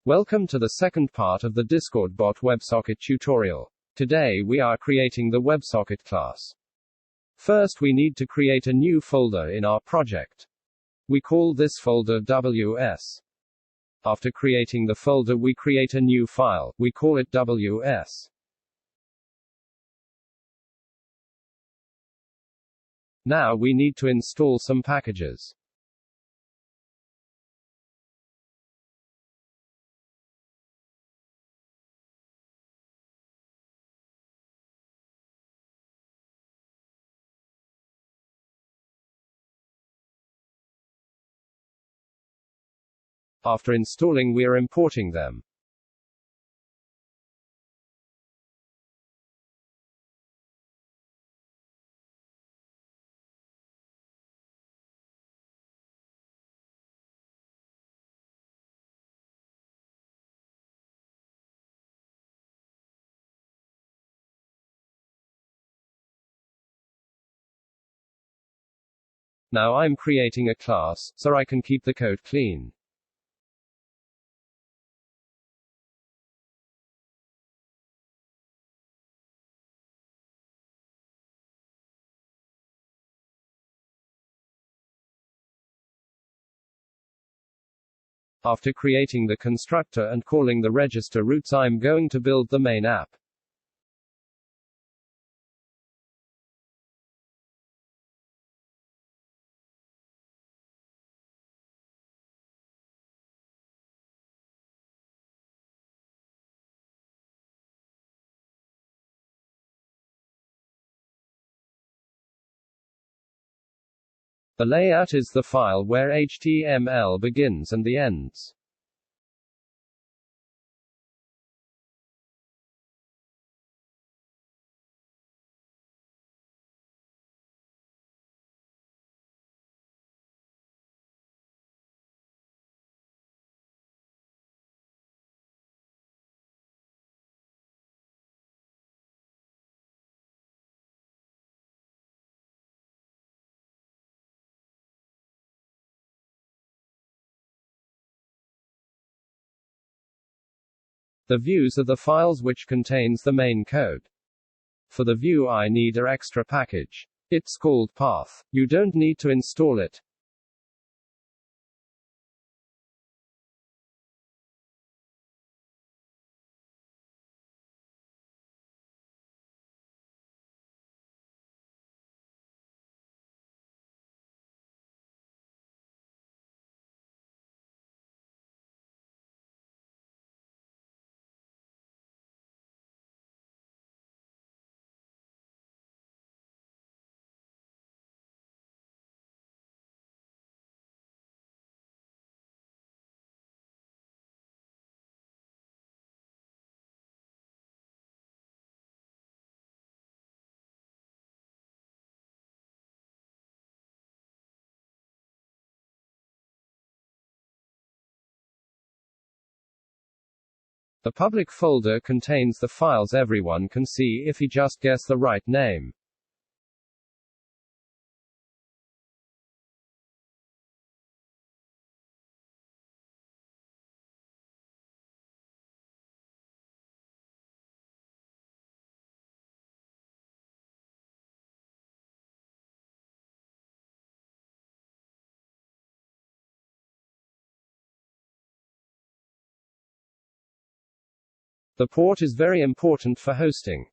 Welcome to the second part of the Discord bot WebSocket tutorial. Today we are creating the WebSocket class. First we need to create a new folder in our project. We call this folder WS. After creating the folder we create a new file, we call it WS. Now we need to install some packages. After installing we are importing them. Now I'm creating a class, so I can keep the code clean. After creating the constructor and calling the register routes, I'm going to build the main app. The layout is the file where HTML begins and the ends. The views are the files which contains the main code. For the view I need a extra package. It's called path. You don't need to install it. The public folder contains the files everyone can see if he just guess the right name. The port is very important for hosting.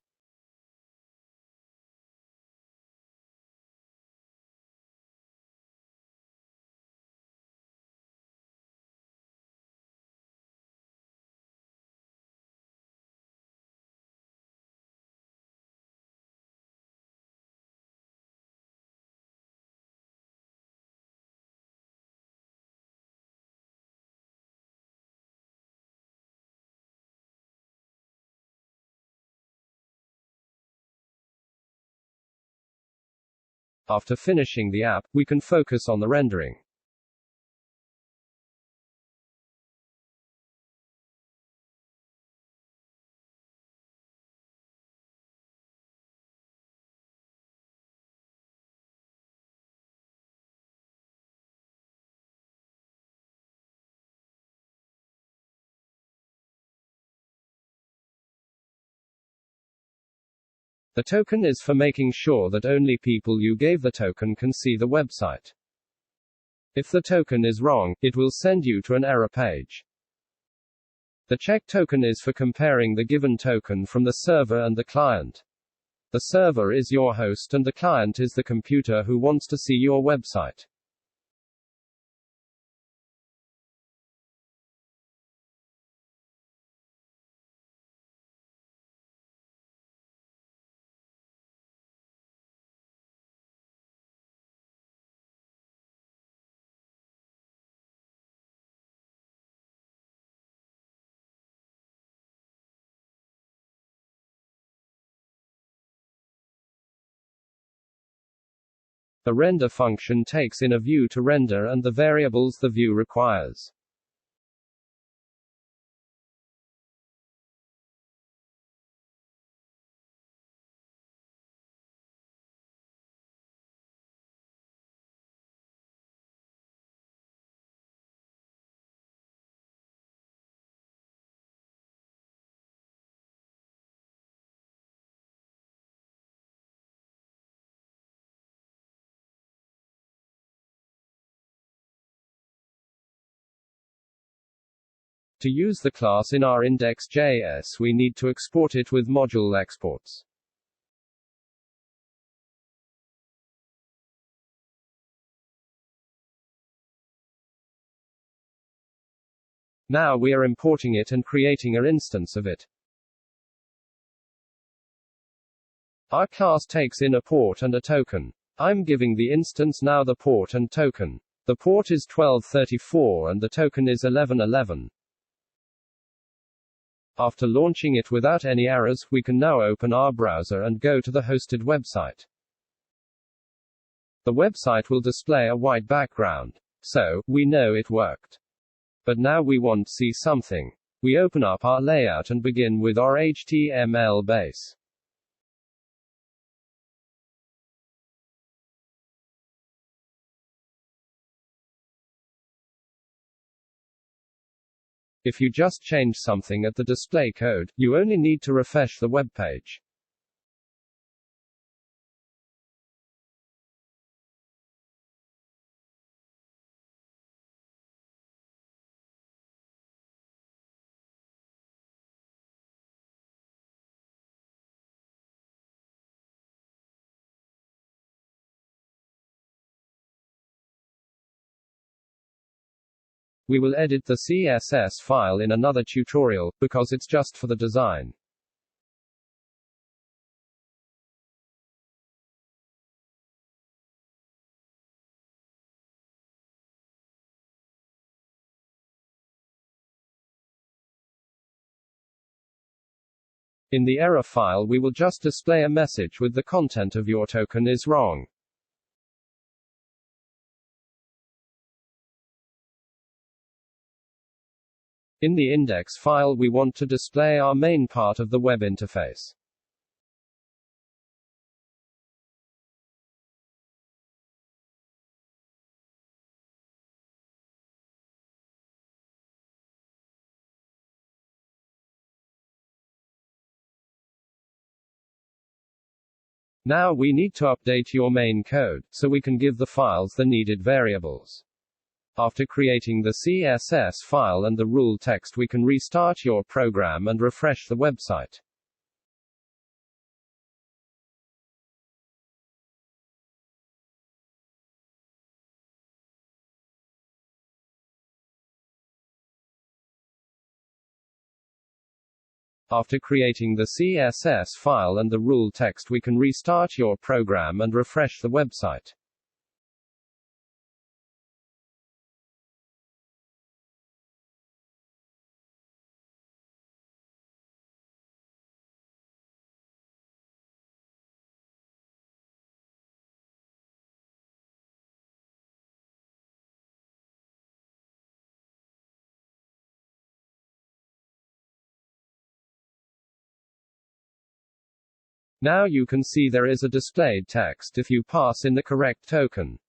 After finishing the app, we can focus on the rendering. The token is for making sure that only people you gave the token can see the website. If the token is wrong, it will send you to an error page. The check token is for comparing the given token from the server and the client. The server is your host and the client is the computer who wants to see your website. The render function takes in a view to render and the variables the view requires. To use the class in our index.js, we need to export it with module exports. Now we are importing it and creating an instance of it. Our class takes in a port and a token. I'm giving the instance now the port and token. The port is 1234 and the token is 1111. After launching it without any errors, we can now open our browser and go to the hosted website. The website will display a white background. So, we know it worked. But now we want to see something. We open up our layout and begin with our HTML base. If you just change something at the display code, you only need to refresh the web page. We will edit the CSS file in another tutorial, because it's just for the design. In the error file we will just display a message with the content of your token is wrong. In the index file we want to display our main part of the web interface. Now we need to update your main code, so we can give the files the needed variables. After creating the CSS file and the rule text, we can restart your program and refresh the website. After creating the CSS file and the rule text, we can restart your program and refresh the website. Now you can see there is a displayed text if you pass in the correct token.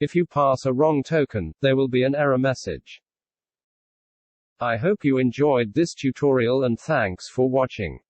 If you pass a wrong token, there will be an error message. I hope you enjoyed this tutorial and thanks for watching.